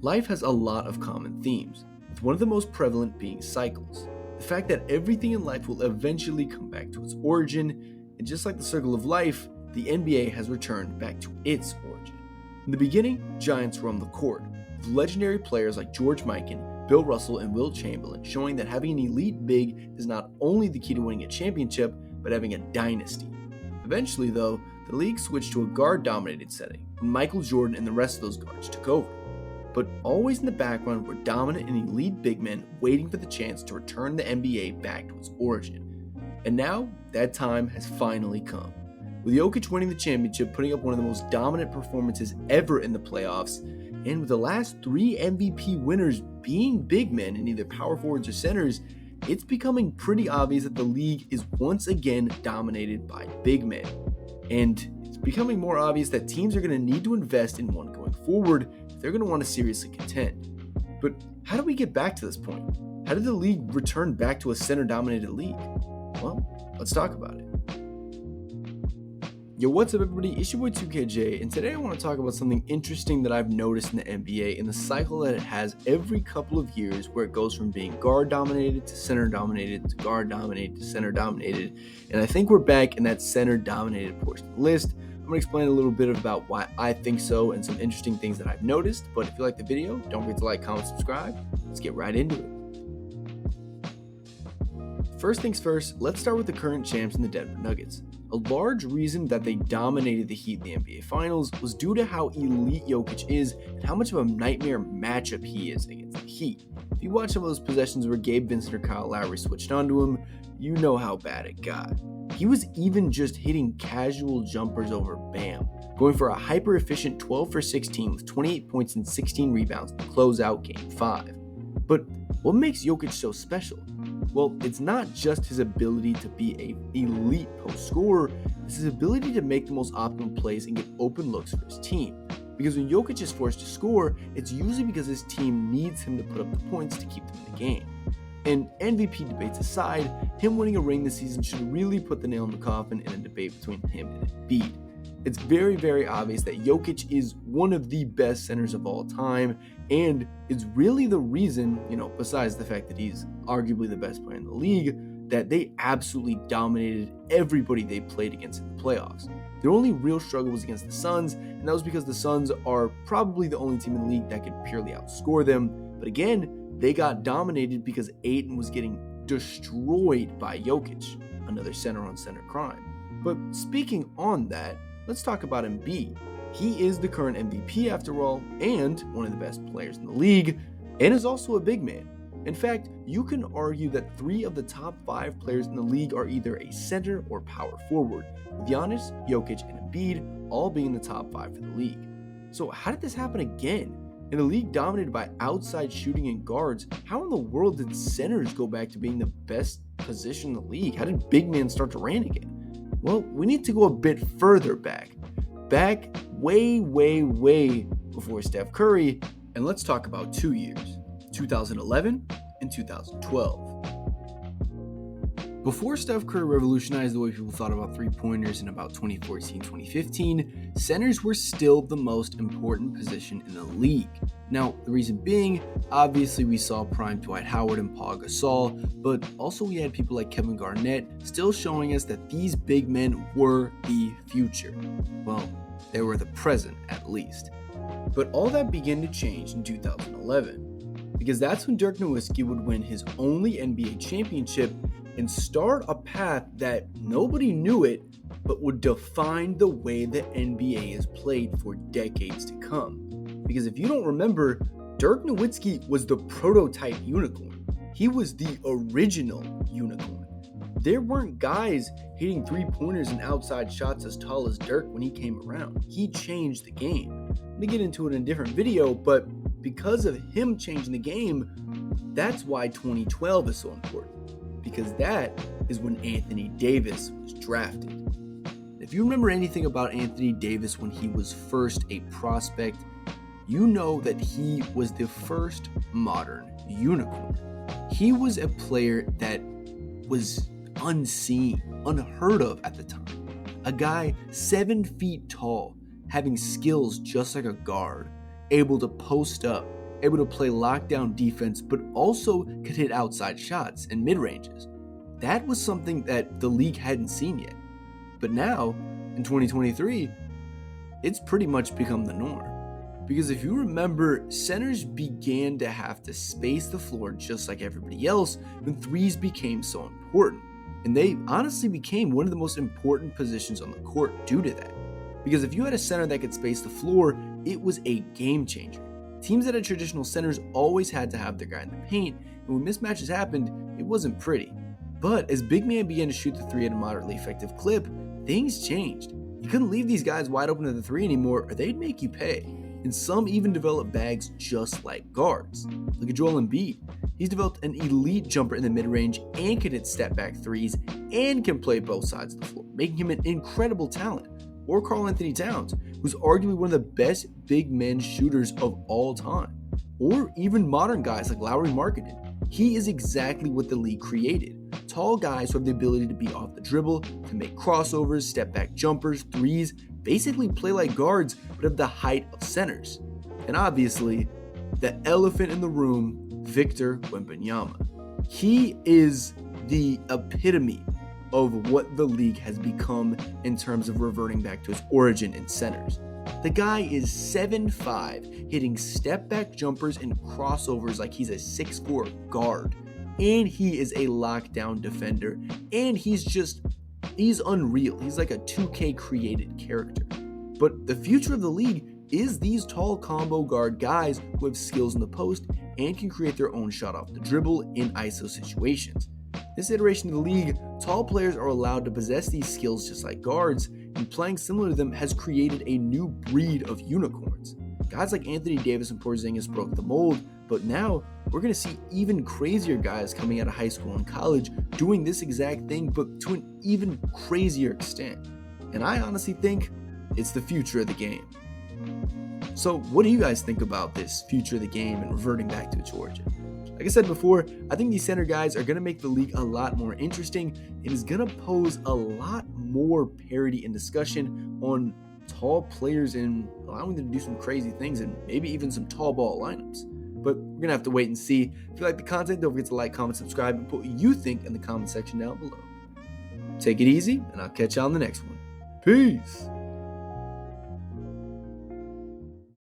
Life has a lot of common themes, with one of the most prevalent being cycles. The fact that everything in life will eventually come back to its origin, and just like the circle of life, the NBA has returned back to its origin. In the beginning, giants roamed the court, with legendary players like George Mikan, Bill Russell, and Wilt Chamberlain showing that having an elite big is not only the key to winning a championship, but having a dynasty. Eventually, though, the league switched to a guard-dominated setting when Michael Jordan and the rest of those guards took over. But always in the background were dominant and elite big men waiting for the chance to return the NBA back to its origin. And now, that time has finally come. With Jokic winning the championship, putting up one of the most dominant performances ever in the playoffs, and with the last 3 MVP winners being big men in either power forwards or centers, it's becoming pretty obvious that the league is once again dominated by big men. And it's becoming more obvious that teams are going to need to invest in one going forward if they're going to want to seriously contend. But how do we get back to this point? How did the league return back to a center-dominated league? Well, let's talk about it. Yo, what's up everybody, it's your boy 2KJ, and today I want to talk about something interesting that I've noticed in the NBA and the cycle that it has every couple of years where it goes from being guard-dominated to center-dominated to guard-dominated to center-dominated, and I think we're back in that center-dominated portion of the list. I'm going to explain a little bit about why I think so and some interesting things that I've noticed, but if you like the video, don't forget to like, comment, subscribe. Let's get right into it. First things first, let's start with the current champs in the Denver Nuggets. A large reason that they dominated the Heat in the NBA Finals was due to how elite Jokic is and how much of a nightmare matchup he is against the Heat. If you watch some of those possessions where Gabe Vincent or Kyle Lowry switched onto him, you know how bad it got. He was even just hitting casual jumpers over Bam, going for a hyper-efficient 12 for 16 with 28 points and 16 rebounds to close out Game 5. But what makes Jokic so special? Well, it's not just his ability to be an elite post scorer, it's his ability to make the most optimal plays and get open looks for his team. Because when Jokic is forced to score, it's usually because his team needs him to put up the points to keep them in the game. And MVP debates aside, him winning a ring this season should really put the nail in the coffin in a debate between him and Embiid. It's very, very obvious that Jokic is one of the best centers of all time, and it's really the reason, besides the fact that he's arguably the best player in the league, that they absolutely dominated everybody they played against in the playoffs. Their only real struggle was against the Suns, and that was because the Suns are probably the only team in the league that could purely outscore them. But again, they got dominated because Ayton was getting destroyed by Jokic, another center-on-center crime. But speaking on that, let's talk about Embiid. He is the current MVP after all, and one of the best players in the league, and is also a big man. In fact, you can argue that 3 of the top 5 players in the league are either a center or power forward, with Giannis, Jokic, and Embiid all being in the top 5 for the league. So how did this happen again? In a league dominated by outside shooting and guards, how in the world did centers go back to being the best position in the league? How did big men start to reign again? Well, we need to go a bit further back way before Steph Curry, and let's talk about 2 years, 2011 and 2012. Before Steph Curry revolutionized the way people thought about three-pointers in about 2014-2015, centers were still the most important position in the league. Now, the reason being, obviously we saw prime Dwight Howard and Paul Gasol, but also we had people like Kevin Garnett still showing us that these big men were the future. Well, they were the present at least. But all that began to change in 2011, because that's when Dirk Nowitzki would win his only NBA championship and start a path that nobody knew it, but would define the way the NBA is played for decades to come. Because if you don't remember, Dirk Nowitzki was the prototype unicorn. He was the original unicorn. There weren't guys hitting three-pointers and outside shots as tall as Dirk when he came around. He changed the game. I'm going to get into it in a different video, but because of him changing the game, that's why 2012 is so important. Because that is when Anthony Davis was drafted. If you remember anything about Anthony Davis when he was first a prospect, you know that he was the first modern unicorn. He was a player that was unseen, unheard of at the time. A guy 7 feet tall, having skills just like a guard, able to post up, able to play lockdown defense, but also could hit outside shots and mid-ranges. That was something that the league hadn't seen yet. But now, in 2023, it's pretty much become the norm. Because if you remember, centers began to have to space the floor just like everybody else when threes became so important. And they honestly became one of the most important positions on the court due to that. Because if you had a center that could space the floor, it was a game changer. Teams that had traditional centers always had to have their guy in the paint, and when mismatches happened, it wasn't pretty. But as big man began to shoot the three at a moderately effective clip, things changed. You couldn't leave these guys wide open to the three anymore, or they'd make you pay. And some even developed bags just like guards. Look at Joel Embiid. He's developed an elite jumper in the mid-range and can hit step-back threes and can play both sides of the floor, making him an incredible talent. Or Karl Anthony Towns, who's arguably one of the best big men shooters of all time. Or even modern guys like Lauri Markkanen. He is exactly what the league created. Tall guys who have the ability to be off the dribble, to make crossovers, step-back jumpers, threes, basically play like guards, but have the height of centers. And obviously, the elephant in the room, Victor Wembanyama. He is the epitome of what the league has become in terms of reverting back to its origin in centers. The guy is 7'5", hitting step-back jumpers and crossovers like he's a 6'4" guard. And he is a lockdown defender. And he's unreal. He's like a 2K created character. But the future of the league is these tall combo guard guys who have skills in the post and can create their own shot off the dribble in ISO situations. This iteration of the league, tall players are allowed to possess these skills just like guards, and playing similar to them has created a new breed of unicorns. Guys like Anthony Davis and Porzingis broke the mold, but now we're going to see even crazier guys coming out of high school and college doing this exact thing, but to an even crazier extent. And I honestly think it's the future of the game. So what do you guys think about this future of the game and reverting back to its origin? Like I said before, I think these center guys are going to make the league a lot more interesting and is going to pose a lot more parity and discussion on tall players and allowing them to do some crazy things and maybe even some tall ball lineups. But we're going to have to wait and see. If you like the content, don't forget to like, comment, subscribe, and put what you think in the comment section down below. Take it easy, and I'll catch you on the next one. Peace!